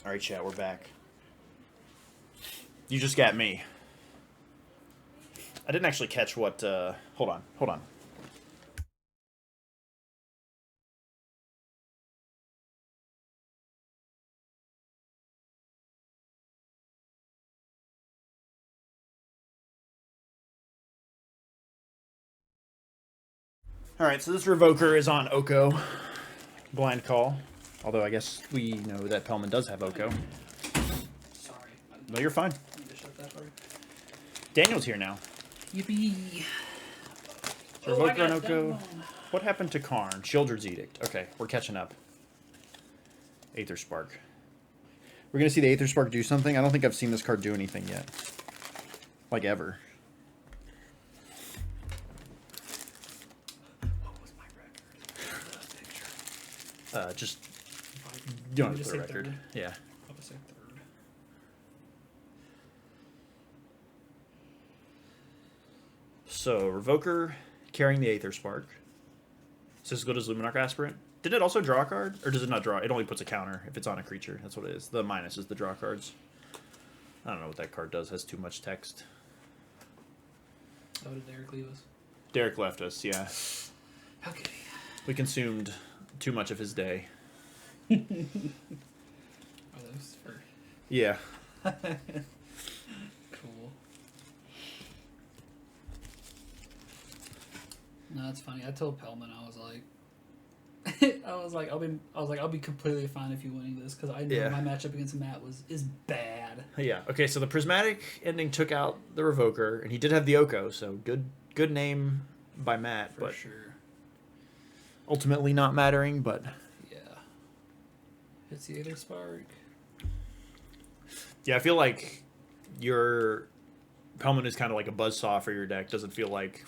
All right, chat, we're back. You just got me. I didn't actually catch what... hold on. All right, so this Revoker is on Oko. Blind call. Although I guess we know that Pellman does have Oko. Sorry. No, you're fine. I need to shut that part. Daniel's here now. Yippee. Revoker and Oko. What happened to Karn? Shieldred's Edict. Okay, we're catching up. Aether Spark. We're going to see the Aether Spark do something. I don't think I've seen this card do anything yet. Like, ever. What was my record? Picture. Just... You don't have to Just put a say record. third. Yeah. I'll just say third. So, Revoker carrying the Aether Spark. Is this as good as Luminarch Aspirant? Did it also draw a card? Or does it not draw? It only puts a counter if it's on a creature. That's what it is. The minus is the draw cards. I don't know what that card does. It has too much text. Oh, did Derek leave us? Derek left us, yeah. Okay. We consumed too much of his day. Are those for... Yeah. Cool. No, that's funny. I told Pellman, I was like, I'll be completely fine if you winning this because I know my matchup against Matt is bad. Yeah. Okay, so the Prismatic ending took out the Revoker, and he did have the Oko, so good name by Matt, For but sure. ultimately not mattering, but... Yeah. Hits the Aether Spark. Yeah, I feel like your Pellman is kind of like a buzzsaw for your deck. Doesn't feel like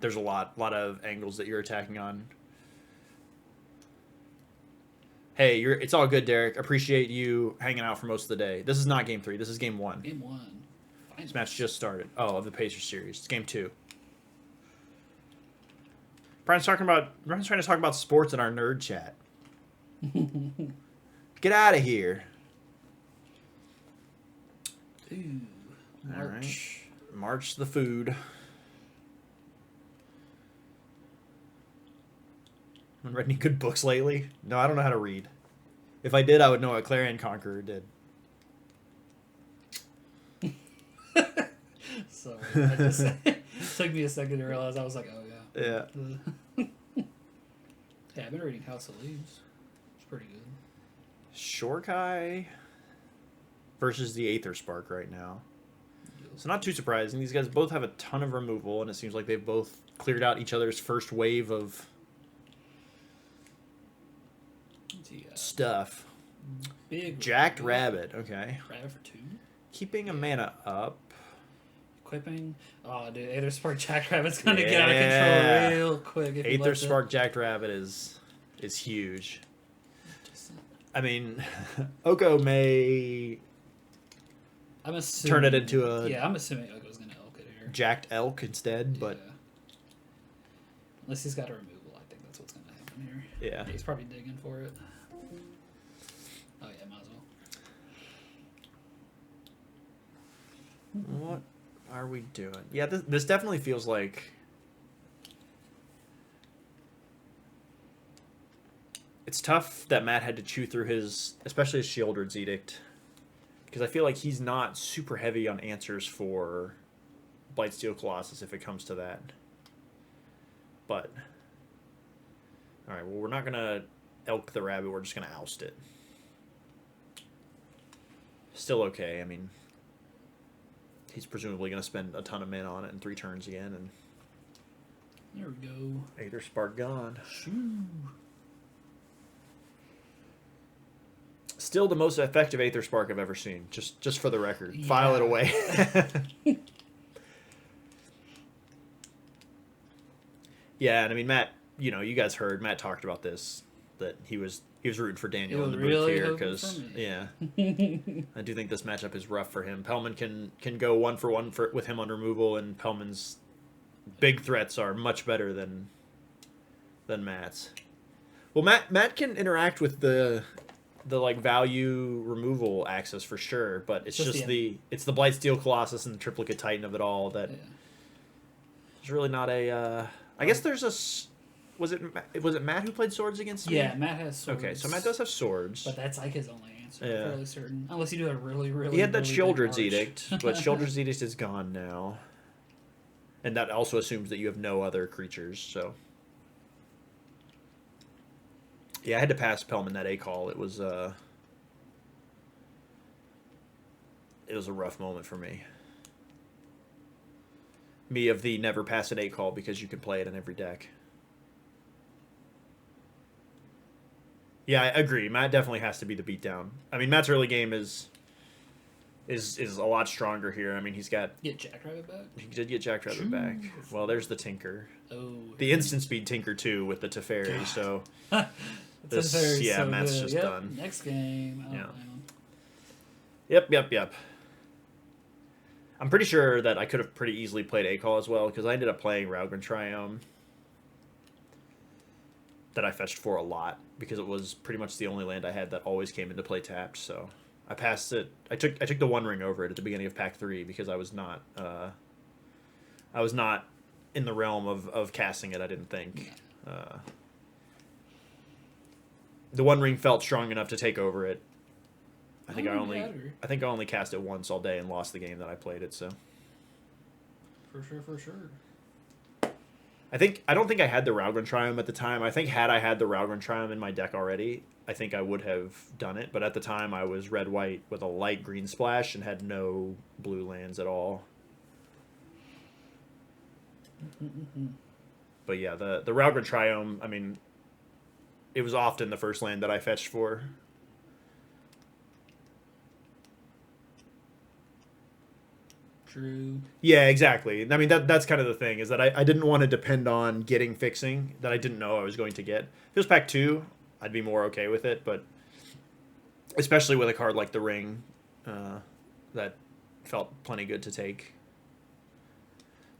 there's a lot of angles that you're attacking on. Hey, it's all good, Derek. Appreciate you hanging out for most of the day. This is not game 3. This is game 1. Game 1. This match just started. Oh, of the Pacers series. It's game 2. Brian's trying to talk about sports in our nerd chat. Get out of here. Ooh. March. All right. March the food. Haven't read any good books lately? No, I don't know how to read. If I did, I would know what Clarion Conqueror did. Sorry. I just it took me a second to realize. I was like, oh, yeah. Yeah. Yeah, I've been reading House of Leaves. It's pretty good. Shorkai versus the Aether Spark right now. So not too surprising. These guys both have a ton of removal, and it seems like they've both cleared out each other's first wave of stuff. Big Jacked Rabbit. Okay. Rabbit for 2. Keeping a mana up. Equipping. Oh, dude, Aether Spark Jack Rabbit's gonna get out of control real quick. If Aether Spark Jacked Rabbit is huge. Just, I mean, Oko may I'm assuming, turn it into a I'm assuming Oko's gonna elk it here. Jacked Elk instead, but Yeah. Unless he's got a removal, I think that's what's gonna happen here. yeah. He's probably digging for it. Oh yeah, might as well. What are we doing? Yeah, this definitely feels like it's tough that Matt had to chew through especially his Shieldred's Edict, because I feel like he's not super heavy on answers for Blightsteel Colossus if it comes to that. But all right, well, we're not gonna elk the rabbit. We're just gonna oust it. Still okay. I mean, he's presumably going to spend a ton of mana on it in 3 turns again, and There we go. Aether Spark gone. Shoo. Still the most effective Aether Spark I've ever seen. Just for the record, Yeah. file it away. Yeah, and I mean, Matt, you guys heard Matt talked about this, that he was rooting for Daniel in the booth really here hoping because for me. yeah, I do think this matchup is rough for him. Pellman can go 1-for-1 with him on removal, and Pellman's big threats are much better than Matt's. Well, Matt can interact with the the like value removal axis for sure, but it's just the it's the Blightsteel Colossus and the Triplicate Titan of it all that is really not a. I guess there's a. Was it Matt who played swords against me? Yeah, Matt has swords. Okay, so Matt does have swords. But that's like his only answer. Yeah. I'm fairly certain. Unless you do a really He had that really Shieldred's big arch. Edict, but Shieldred's Edict is gone now. And that also assumes that you have no other creatures, so. Yeah, I had to pass Pelman that A-call. It was a rough moment for me. Me of the never pass an A-call because you can play it in every deck. Yeah, I agree. Matt definitely has to be the beatdown. I mean, Matt's early game is a lot stronger here. I mean, he's got... Get Jackrabbit back? He did get Jackrabbit back. Well, there's the Tinker. Oh. The instant speed Tinker, too, with the Teferi, so... This, yeah, so Matt's good. just Yep. done. Next game. Oh, yeah. Yep. I'm pretty sure that I could have pretty easily played A-Call as well, because I ended up playing Raugrin Triome that I fetched for a lot, because it was pretty much the only land I had that always came into play tapped, so I passed it. I took the One Ring over it at the beginning of Pack 3, because I was not in the realm of casting it, I didn't think. The One Ring felt strong enough to take over it. I think I only cast it once all day and lost the game that I played it, so. For sure. I don't think I had the Raugrin Triome at the time. I think had I had the Raugrin Triome in my deck already, I think I would have done it. But at the time, I was red-white with a light green splash and had no blue lands at all. But yeah, the Raugrin Triome, I mean, it was often the first land that I fetched for. True. Yeah, exactly. I mean, that's kind of the thing, is that I didn't want to depend on getting fixing that I didn't know I was going to get. If it was pack 2, I'd be more okay with it, but especially with a card like the Ring, that felt plenty good to take.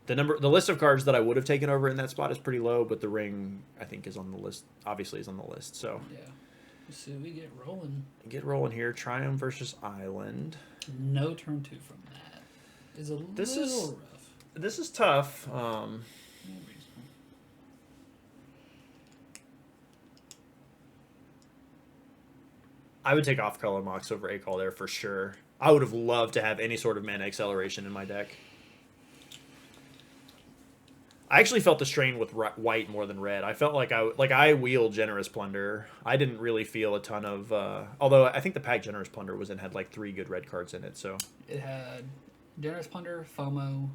The list of cards that I would have taken over in that spot is pretty low, but the Ring, I think, is on the list. Obviously, is on the list. So yeah. So we get rolling. Get rolling here. Triumph versus Island. No turn 2 from that. Is a little rough. This is tough. I would take off Color Mox over A-Call there for sure. I would have loved to have any sort of mana acceleration in my deck. I actually felt the strain with white more than red. I felt like I wheeled Generous Plunder. I didn't really feel a ton of... although I think the pack Generous Plunder had like 3 good red cards in it, so... It had Generous Plunder, FOMO,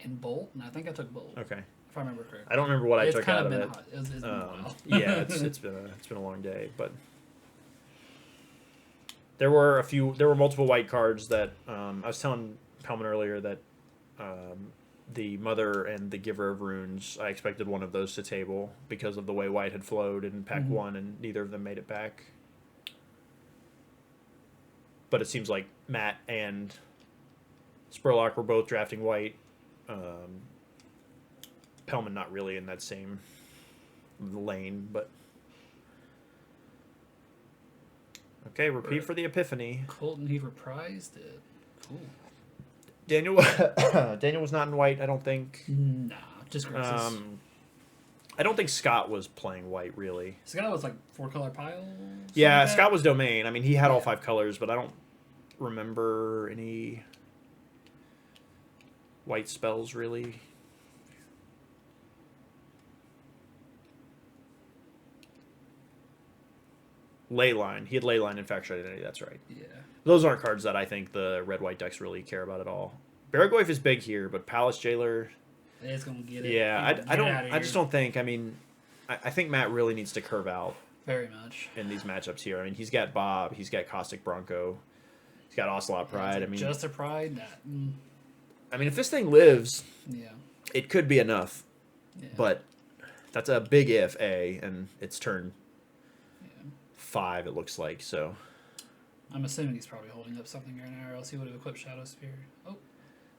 and Bolt, and I think I took Bolt. Okay. If I remember correctly. I don't remember what I took out of it. It's been a while. Yeah, it's been a long day, but there were multiple white cards that I was telling Pelman earlier that the Mother and the Giver of Runes, I expected one of those to table because of the way white had flowed in pack 1, and neither of them made it back. But it seems like Matt and Spurlock were both drafting white. Pelman not really in that same lane, but... Okay, repeat for the Epiphany. Colton, he reprised it. Cool. Daniel was not in white, I don't think. Nah, just graces. I don't think Scott was playing white, really. Scott was like 4-color pile? Yeah, like Scott was Domain. I mean, he had all 5 colors, but I don't remember any white spells, really. Leyline. He had Leyline and Factory Identity, that's right. Yeah. Those aren't cards that I think the red-white decks really care about at all. Barragoyf is big here, but Palace Jailer... It's going to get it. Yeah, I just don't think... I mean, I think Matt really needs to curve out. Very much. In these matchups here. I mean, he's got Bob, he's got Caustic Bronco, he's got Ocelot Pride. I mean... Just a Pride? I mean, if this thing lives, yeah, it could be enough. Yeah. But that's a big if, and it's turn 5, it looks like, so... I'm assuming he's probably holding up something right now, or else he would have equipped Shadow Spear. Oh.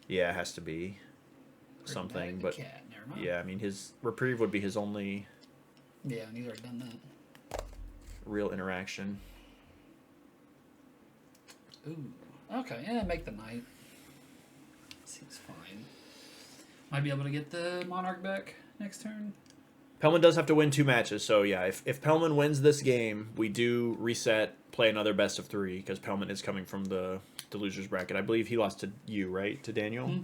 Yeah, it has to be something, but... Cat. Never mind. Yeah, I mean, his Reprieve would be his only... Yeah, and he's already done that. real interaction. Ooh. Okay, yeah, make the knight. Seems fine. Might be able to get the Monarch back next turn. Pellman does have to win 2 matches, so yeah, if Pellman wins this game, we do reset, play another best of 3, because Pellman is coming from the loser's bracket. I believe he lost to you, right? To Daniel? Hmm?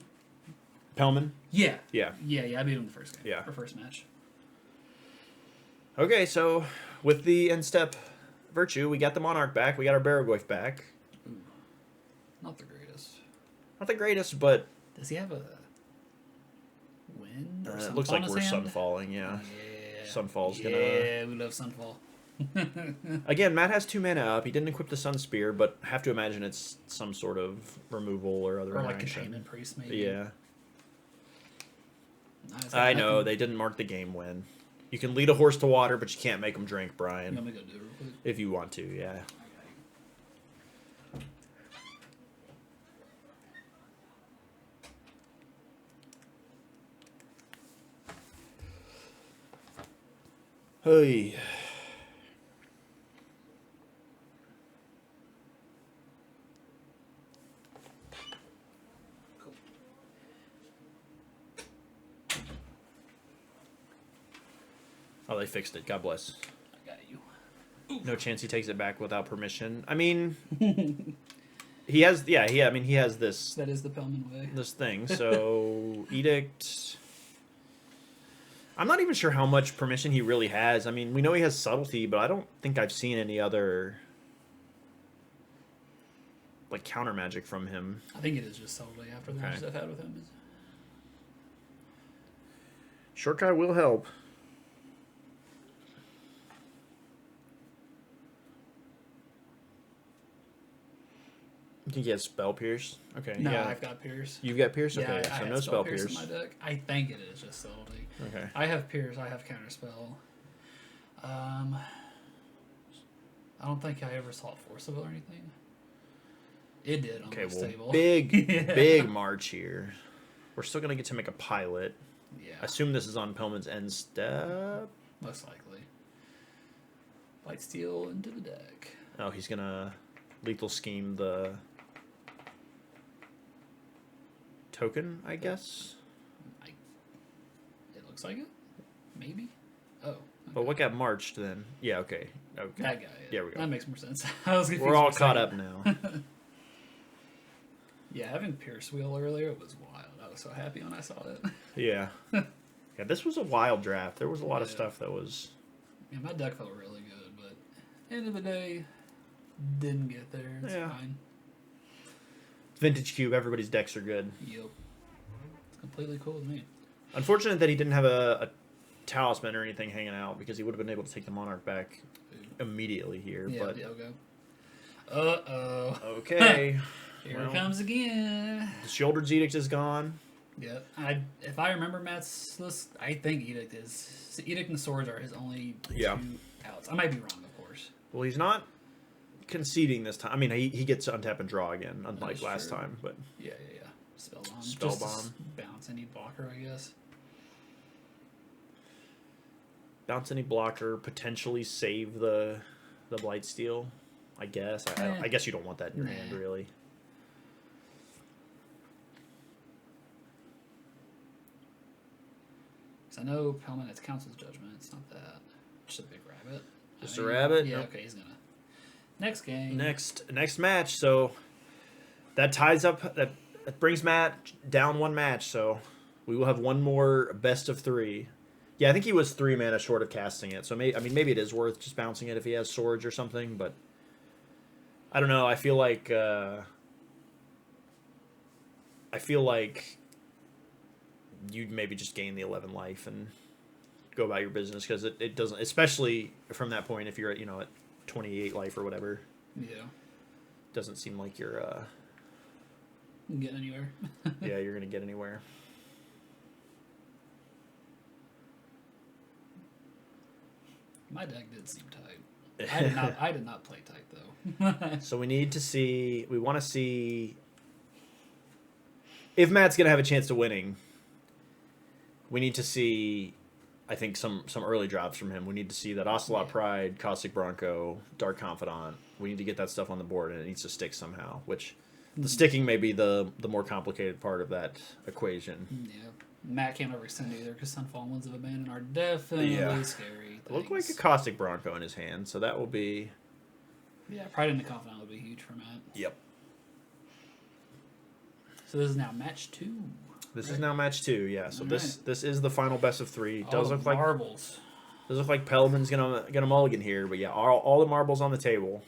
Pellman? Yeah. Yeah. Yeah, I beat him the first game. Yeah. Or first match. Okay, so with the end step virtue, we got the Monarch back, we got our Baragoyf back. Ooh. Not the greatest. Not the greatest, but Does he have a wind? Or it looks like we're hand? sunfalling, yeah. Sunfall's gonna... Yeah, we love Sunfall. Again, Matt has 2 mana up. He didn't equip the Sun Spear, but have to imagine it's some sort of removal or other Or like interaction. Containment Priest, maybe. Yeah. Nice. I know, they didn't mark the game win. You can lead a horse to water, but you can't make him drink, Brian. You want me to go do it real quick? If you want to, yeah. Hey. Cool. Oh, they fixed it. God bless. I got you. No chance he takes it back without permission. I mean, he has. Yeah, I mean, he has this That is the Pellman way. this thing. So Edict. I'm not even sure how much permission he really has. I mean, we know he has subtlety, but I don't think I've seen any other like counter magic from him. I think it is just solely after the matches I've had with him. Short guy will help. You think he has Spell Pierce? Okay. No, yeah. I've got Pierce. You've got Pierce? Yeah, Okay, I so have no Spell Pierce Pierce. in my deck. I think it is just subtlety. Okay. I have Pierce. I have Counterspell. I don't think I ever saw Forcible or anything. It did on Okay, the well, table. big March here. We're still going to get to make a pilot. Yeah, I assume this is on Pellman's end step. most likely. Light Steel into the deck. Oh, he's going to lethal scheme the token, I guess. It looks like it. Maybe. Oh. Okay. But what got marched then? Yeah, okay. Okay. That guy. There we go. That makes more sense. I was confused We're all for a caught second. up now. Yeah, having Pierce Wheel earlier was wild. I was so happy when I saw it. Yeah. Yeah, this was a wild draft. There was a lot of Yeah. stuff that was... Yeah, my deck felt really good, but end of the day, didn't get there. It's Yeah. fine. Vintage Cube, everybody's decks are good. Yep. It's completely cool with me. Unfortunate that he didn't have a talisman or anything hanging out, because he would have been able to take the Monarch back immediately here. Yeah, but Diogo. Uh-oh. okay. Here Well, it comes again. The Shouldered Edict is gone. Yep. If I remember Matt's list, I think Edict is... Edict and Swords are his only Yeah. 2 outs. I might be wrong, of course. Well, he's not conceding this time. I mean, he gets to untap and draw again, unlike That's last true. time. But Yeah. Spellbomb. Spellbomb. Just bounce any blocker, I guess. bounce any blocker, potentially save the Blightsteel, I guess. I guess you don't want that in your hand, really. I know Pellman, it's Council's Judgment. It's not that. Just a big rabbit. Just a rabbit? Yeah, Nope. okay, he's gonna. Next game. Next match. So that ties up. That brings Matt down 1 match. So we will have 1 more best of 3. Yeah, I think he was 3 mana short of casting it. So maybe it is worth just bouncing it if he has swords or something. But I don't know. I feel like you'd maybe just gain the 11 life and go about your business, because it doesn't, especially from that point, if you're at, at 28 life or whatever. Yeah. Doesn't seem like you're Get anywhere. yeah, you're gonna get anywhere. My deck did seem tight. I did not play tight though. So we want to see if Matt's gonna have a chance to winning. We need to see I think some early drops from him. We need to see that Ocelot Yeah. Pride, Caustic Bronco, Dark Confidant. We need to get that stuff on the board, and it needs to stick somehow. Which the sticking may be the more complicated part of that equation. Yeah. Matt can't overextend either because Sunfall and Winds of Abandon are definitely scary. It looked like a things. Caustic Bronco in his hand, so that will be. Yeah, Pride in the Confidant would be huge for Matt. Yep. So this is now match 2. This is now match 2. Yeah. So Alright. this is the final best of 3. All Does the look like marbles. Does look like Pellman's gonna mulligan here, but yeah, all the marbles on the table.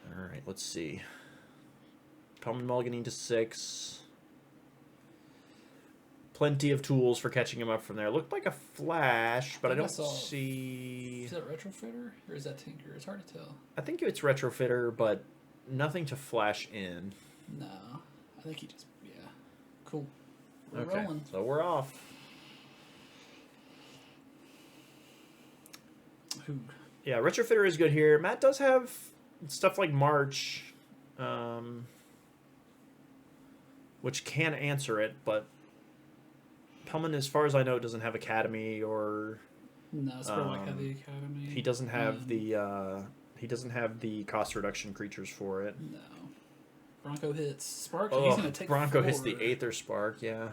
All right, let's see. Pellman mulliganing to 6. Plenty of tools for catching him up from there. Looked like a flash, but I don't see. Is that Retrofitter or is that Tinker? It's hard to tell. I think it's Retrofitter, but nothing to flash in. No, I think he just cool. We're Okay, rolling. so we're off. Who? Yeah, Retrofitter is good here. Matt does have stuff like March, which can answer it, but Pellman, as far as I know, doesn't have Academy or No, Spurlock had the Academy. he doesn't have the cost reduction creatures for it. No. Bronco hits Spark. Oh, He's gonna take Bronco 4. hits the Aether Spark. Yeah.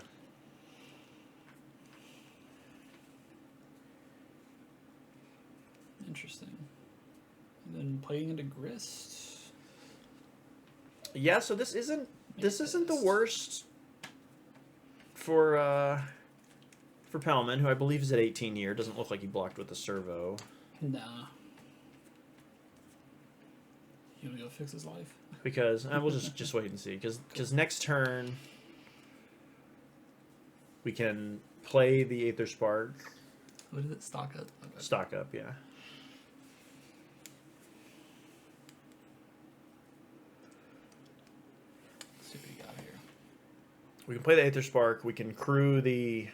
Interesting. And then playing into Grist. Yeah. So this isn't the Yes. worst for Pellman, who I believe is at 18 year. Doesn't look like he blocked with the servo. Nah. You wanna go fix his life? Because we'll just wait and see. Because next turn we can play the Aether Spark, What is it? Stock up. Okay. stock up, yeah. Let's see what we got here. We can play the Aether Spark. We can crew the.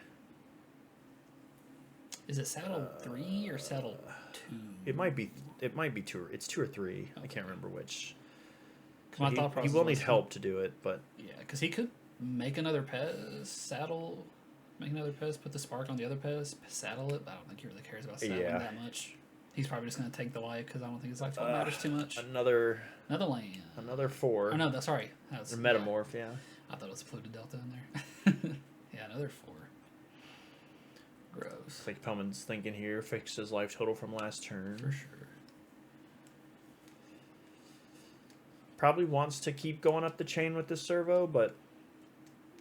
Is it saddle 3 or saddle 2? It might be 2. It's 2 or 3. I can't remember which. My He, thought he process will need was- help to do it, but Yeah, because he could make another Pez, saddle, make another Pez, put the spark on the other Pez, saddle it, but I don't think he really cares about saddling Yeah. that much. He's probably just going to take the life because I don't think his life matters too much. another Another land. 4. Oh, no, that's sorry. That's Or Metamorph, yeah. I thought it was Polluted Delta in there. Yeah, another 4. Gross. It's like Pellman's thinking here, fixed his life total from last turn. For sure. Probably wants to keep going up the chain with this servo, but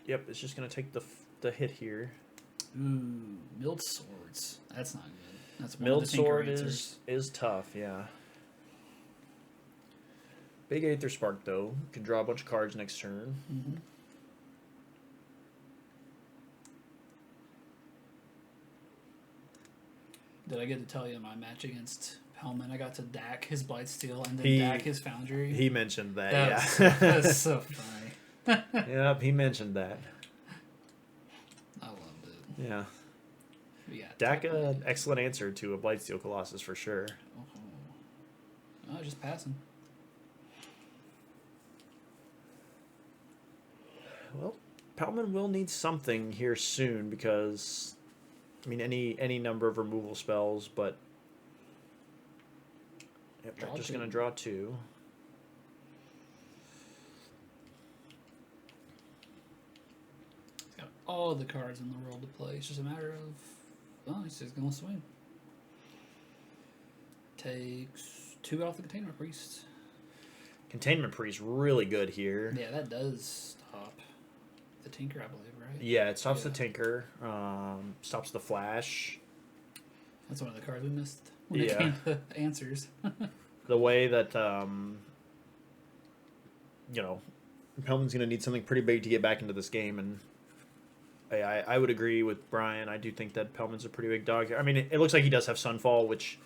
yep, it's just going to take the hit here. Ooh, Milled Swords. That's not good. That's one Milled of the Tinker Sword answers. is tough, yeah. Big Aether Spark, though. Can draw a bunch of cards next turn. Mm-hmm. Did I get to tell you my match against Pellman? I got to Dak his Blightsteel and then Dak his Foundry. He mentioned that, That's yeah. so funny. Yep, he mentioned that. I loved it. Yeah. Yeah, Dak, an excellent answer to a Blightsteel Colossus for sure. Oh, just passing. Well, Pellman will need something here soon because, I mean, any number of removal spells, but yep, they're just going to draw 2. He's got all the cards in the world to play. It's just a matter of, oh, he's just going to swing. Takes 2 off the Containment Priest. Containment Priest really good here. Yeah, that does stop the Tinker, I believe, right? Yeah, it stops Yeah. the Tinker, stops the Flash. That's one of the cards we missed when it Yeah. came to answers. The way that, Pellman's going to need something pretty big to get back into this game, and I would agree with Brian. I do think that Pellman's a pretty big dog here. I mean, it looks like he does have Sunfall, which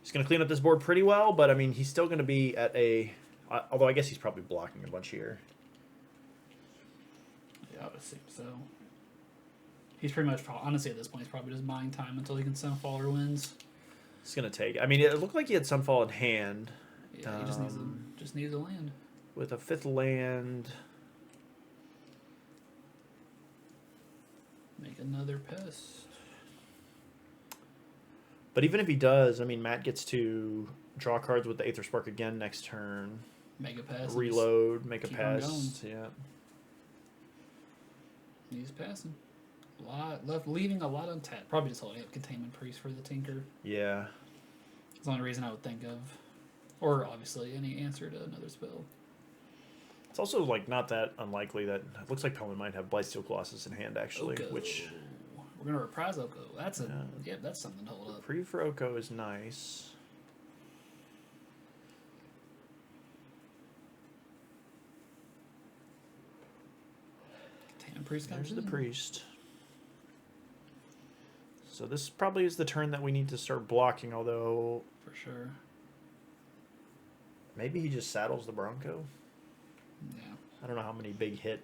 is going to clean up this board pretty well, but, I mean, he's still going to be at a... although I guess he's probably blocking a bunch here. Yeah, I would assume so. He's pretty much, honestly, at this point, he's probably just buying time until he can Sunfall or wins. It's gonna take. I mean, it looked like he had Sunfall in hand. Yeah, he just needs a land. With a 5th land. Make another pest. But even if he does, I mean, Matt gets to draw cards with the Aether Spark again next turn. Make a pest. Reload, make a keep on pest. Yeah. He's passing. A lot left, leaving a lot untapped. Probably just holding up Containment Priest for the Tinker. Yeah. It's the only reason I would think of. Or obviously any answer to another spell. It's also like not that unlikely that it looks like Pelman might have Blightsteel Colossus in hand actually, Oko. which we're gonna reprise Oko. That's that's something to hold up. Pre for Oko is nice. Containment Priest comes There's the in. priest. So this probably is the turn that we need to start blocking, although For sure. maybe he just saddles the Bronco. Yeah. I don't know how many big hits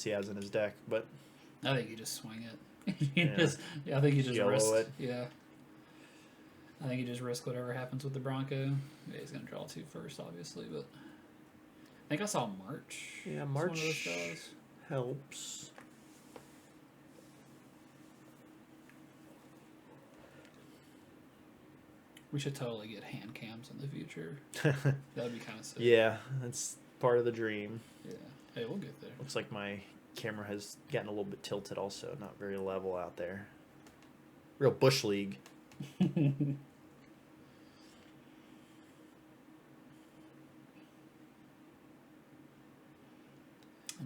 he has in his deck, but I think you just swing it. Yeah. I think you just Yellow risk it. Yeah. I think you just risk whatever happens with the Bronco. Yeah, he's gonna draw 2 first, obviously, but I think I saw March. yeah, as one of those March guys. helps. We should totally get hand cams in the future. That'd be kind of sick. Yeah, that's part of the dream. Yeah. Hey, we'll get there. Looks like my camera has gotten a little bit tilted also, not very level out there. Real Bush League.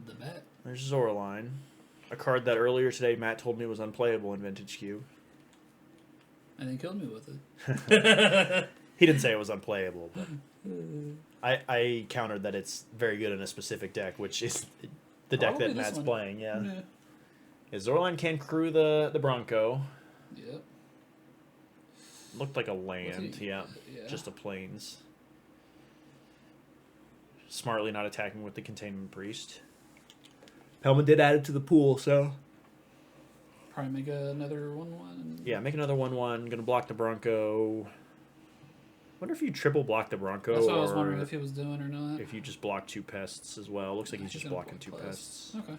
The bet. There's Zoraline. A card that earlier today Matt told me was unplayable in Vintage Cube. And then killed me with it. He didn't say it was unplayable, but I countered that it's very good in a specific deck, which is the deck Probably that this Matt's one. playing, yeah. Yeah. Zoraline can crew the Bronco. Yep. Looked like a land, Yeah. just a plains. Smartly not attacking with the Containment Priest. Pelman did add it to the pool, so... Probably make another 1/1. Yeah, make another 1/1. Gonna block the Bronco. Wonder if you triple block the Bronco. That's what I was or wondering if he was doing or not. if you just block 2 pests as well. Looks like he's just gonna blocking block 2 pests. Okay.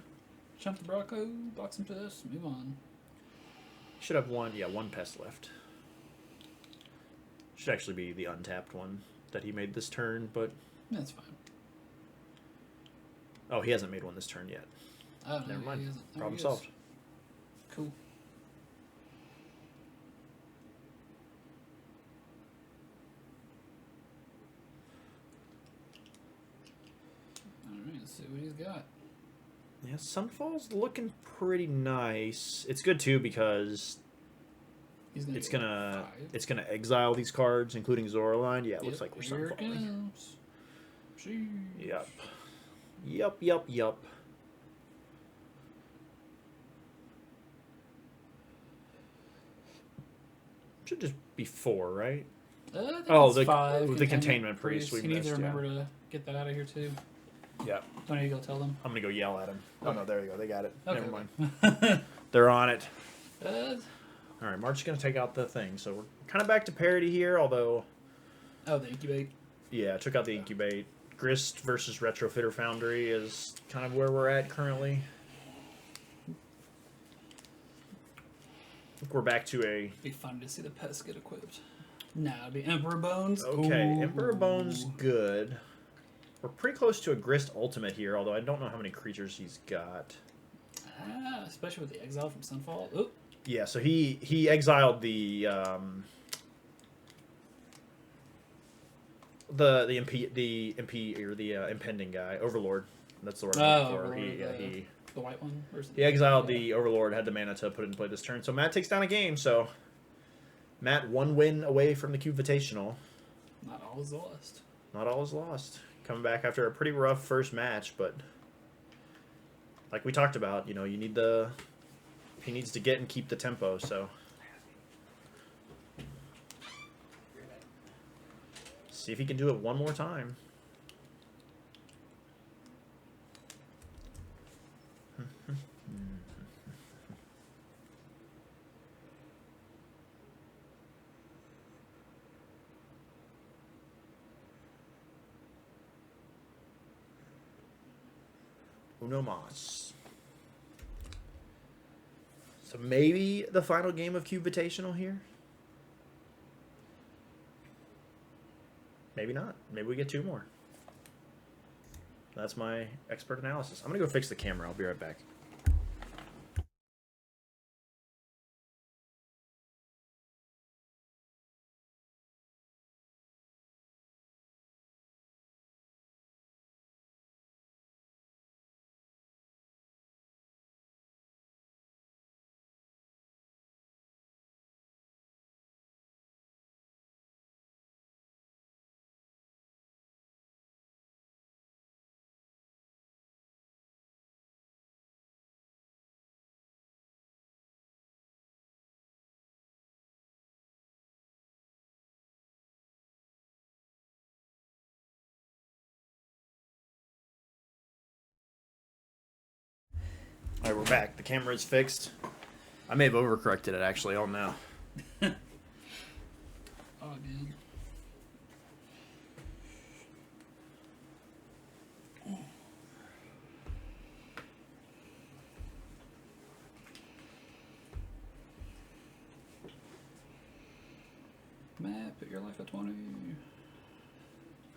Jump the Bronco, block some pests, move on. Should have one pest left. Should actually be the untapped one that he made this turn, but... That's fine. Oh, he hasn't made one this turn yet. Oh, no, Never mind. he isn't. There Problem he is. solved. Cool. Alright, let's see what he's got. Yeah, Sunfall's looking pretty nice. It's good too because He's gonna it's go gonna 5. it's gonna exile these cards, including Zoraline. Yeah, it looks like we're Here it Sunfalling. comes. Sheesh. Yup. Should just be 4, right? I think Oh, it's the 5. the Containment Priest. We He needs to missed, remember to get that out of here too. Yeah. Don't need to go tell them. I'm gonna go yell at him. Oh no, there you go. They got it. Okay. Never mind. They're on it. Uh, All right, March is gonna take out the thing, so we're kind of back to parity here. Although, oh, the incubate. yeah, took out the incubate. Grist versus Retrofitter Foundry is kind of where we're at currently. I think we're back to a Be fun to see the pests get equipped. Nah, it'd be Emperor Bones. okay. Ooh. Emperor Bones good. We're pretty close to a Grist Ultimate here, although I don't know how many creatures he's got. Ah, especially with the exile from Sunfall. Oop. Yeah, so he exiled the impending guy, Overlord. That's the word I'm looking for. Overlord, the white one. He exiled the Overlord, had the mana to put it in play this turn. So Matt takes down a game. So Matt 1 win away from the Cubevitational. Not all is lost. Not all is lost. Coming back after a pretty rough first match, but like we talked about, you know, you need he needs to get and keep the tempo. So see if he can do it one more time. Uno mas. So maybe the final game of Cubevitational here? Maybe not. Maybe we get 2 more. That's my expert analysis. I'm going to go fix the camera. I'll be right back. All right, we're back. The camera is fixed. I may have overcorrected it, actually. I don't know. Oh, good. Matt, put your life at 20.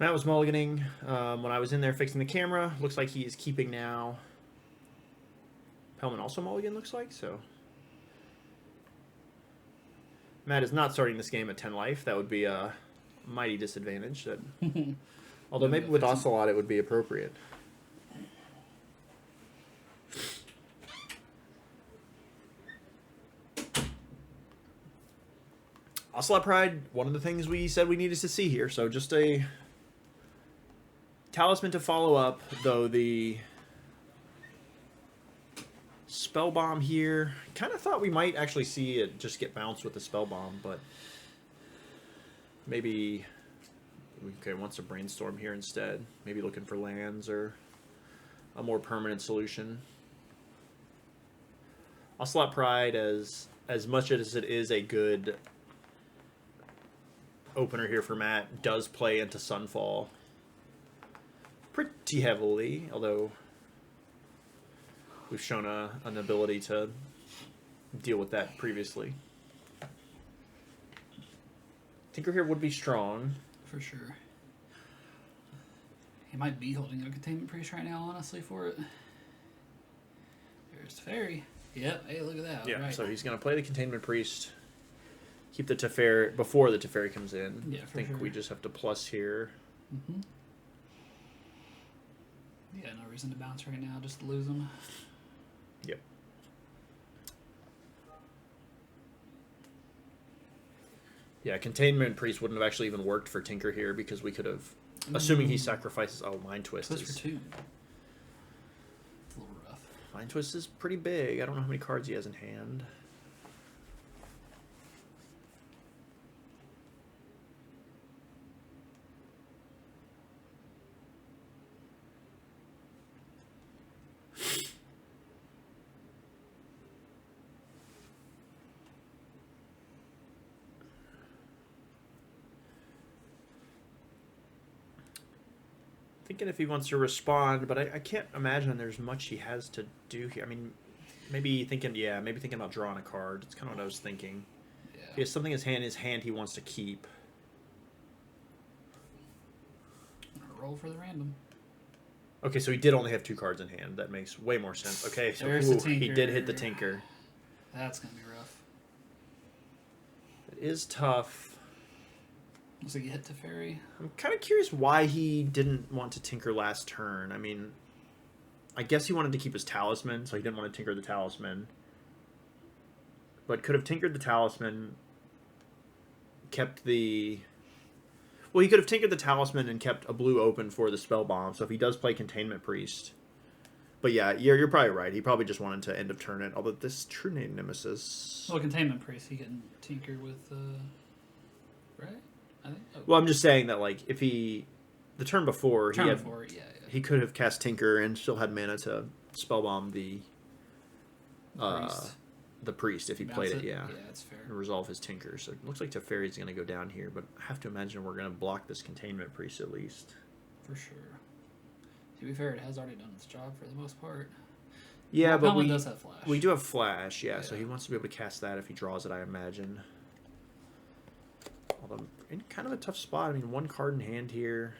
Matt was mulliganing when I was in there fixing the camera. Looks like he is keeping now. Pellman also mulligan, looks like, so. Matt is not starting this game at 10 life. That would be a mighty disadvantage. That, although maybe with Ocelot it would be appropriate. Ocelot Pride, one of the things we said we needed to see here. So just a talisman to follow up, though the Spell Bomb here. Kind of thought we might actually see it just get bounced with the Spell Bomb, but maybe okay, wants to brainstorm here instead. Maybe looking for lands or a more permanent solution. Ocelot Pride, as much as it is a good opener here for Matt, does play into Sunfall pretty heavily, although we've shown an ability to deal with that previously. Tinker here would be strong. For sure. He might be holding a Containment Priest right now, honestly, for it. There's Teferi. Yep, hey, look at that. Yeah, right. so he's going to play the Containment Priest. Keep the Teferi before the Teferi comes in. Yeah, I for think sure. we just have to plus here. Mm-hmm. Yeah, no reason to bounce right now, just to lose him. Yep. Yeah, Containment Priest wouldn't have actually even worked for Tinker here because we could have, assuming he sacrifices. Oh, Mind Twist Twist is for 2. It's a little rough. Mind Twist is pretty big. I don't know how many cards he has in hand. Thinking if he wants to respond, but I can't imagine there's much he has to do here. I mean, maybe thinking about drawing a card. It's kind of what I was thinking. Yeah. He has something in his hand he wants to keep. Roll for the random. Okay, so he did only have 2 cards in hand. That makes way more sense. Okay, so There's the he did hit the Tinker. Tinker. That's going to be rough. It is tough. Looks like you hit Teferi. I'm kind of curious why he didn't want to Tinker last turn. I mean, I guess he wanted to keep his Talisman, so he didn't want to Tinker the Talisman. But could have Tinkered the Talisman, kept the... Well, he could have Tinkered the Talisman and kept a blue open for the Spell Bomb, so if he does play Containment Priest... But yeah, you're probably right. He probably just wanted to end of turn it, although this True Name Nemesis... Well, Containment Priest, he can tinker with, right? I think. Oh. Well, I'm just saying that, like, if he... The turn before, yeah. He could have cast Tinker and still had mana to Spellbomb the priest if he played it, yeah. Yeah, that's fair. And resolve his Tinker. So it looks like Teferi's going to go down here, but I have to imagine we're going to block this Containment Priest at least. For sure. To be fair, it has already done its job for the most part. Yeah, Well, but Pellman does have flash. we do have flash, yeah, so Yeah. he wants to be able to cast that if he draws it, I imagine. Although, in kind of a tough spot. I mean, one card in hand here.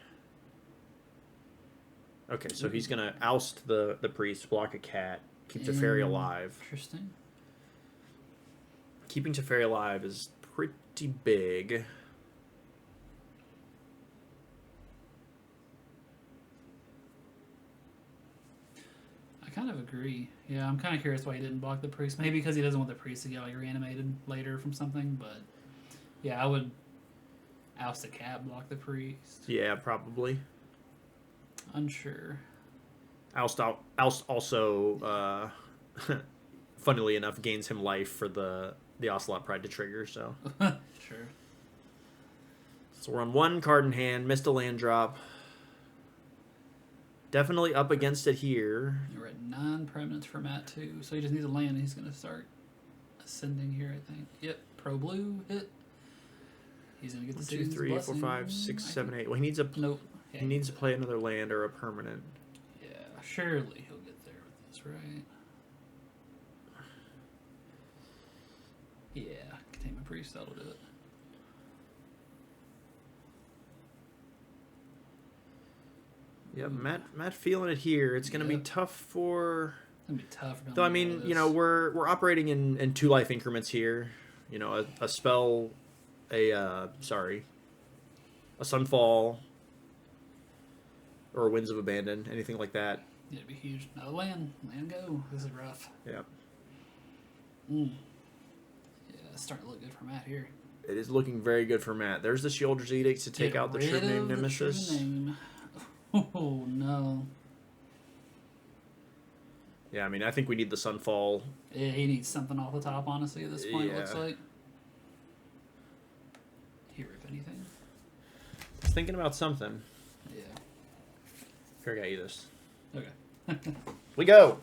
Okay, so he's going to oust the priest, block a cat, keep Teferi alive. Interesting. Keeping Teferi alive is pretty big. I kind of agree. Yeah, I'm kind of curious why he didn't block the priest. Maybe because he doesn't want the priest to get like reanimated later from something. But yeah, I would oust the cat, block the priest. Yeah, probably. Unsure. Oust also, funnily enough, gains him life for the Ocelot Pride to trigger. So Sure. So we're on one card in hand, missed a land drop. Definitely up against it here. We're at 9 permanents for Matt too, so he just needs a land and he's going to start ascending here, I think. Yep, pro blue hit. He's going to get the 1, 2, Season's 3, 4, Blessing, 5, 6, I 7, think. 8. Well, he needs a Nope. Yeah, he needs to play another land or a permanent. Yeah, surely he'll get there with this, right? Yeah, Containment Priest, that'll do it. Yep, Matt feeling it here. It's going to be tough for. It's gonna be tough. Though I mean, you know, we're operating in 2 life increments here. You know, a spell, a Sunfall, or Winds of Abandon, anything like that. Yeah, it'd be huge. No land go. This is rough. Yeah, Yeah, it's starting to look good for Matt here. it is looking very good for Matt. There's the Sheoldred's Edict to take out the True Name Nemesis. Oh no. Yeah, I mean, I think we need the Sunfall. Yeah, he needs something off the top, honestly, at this point, it looks Yeah. like. Here, if anything. He's thinking about something. Yeah. Here, I got you this. Okay. We go!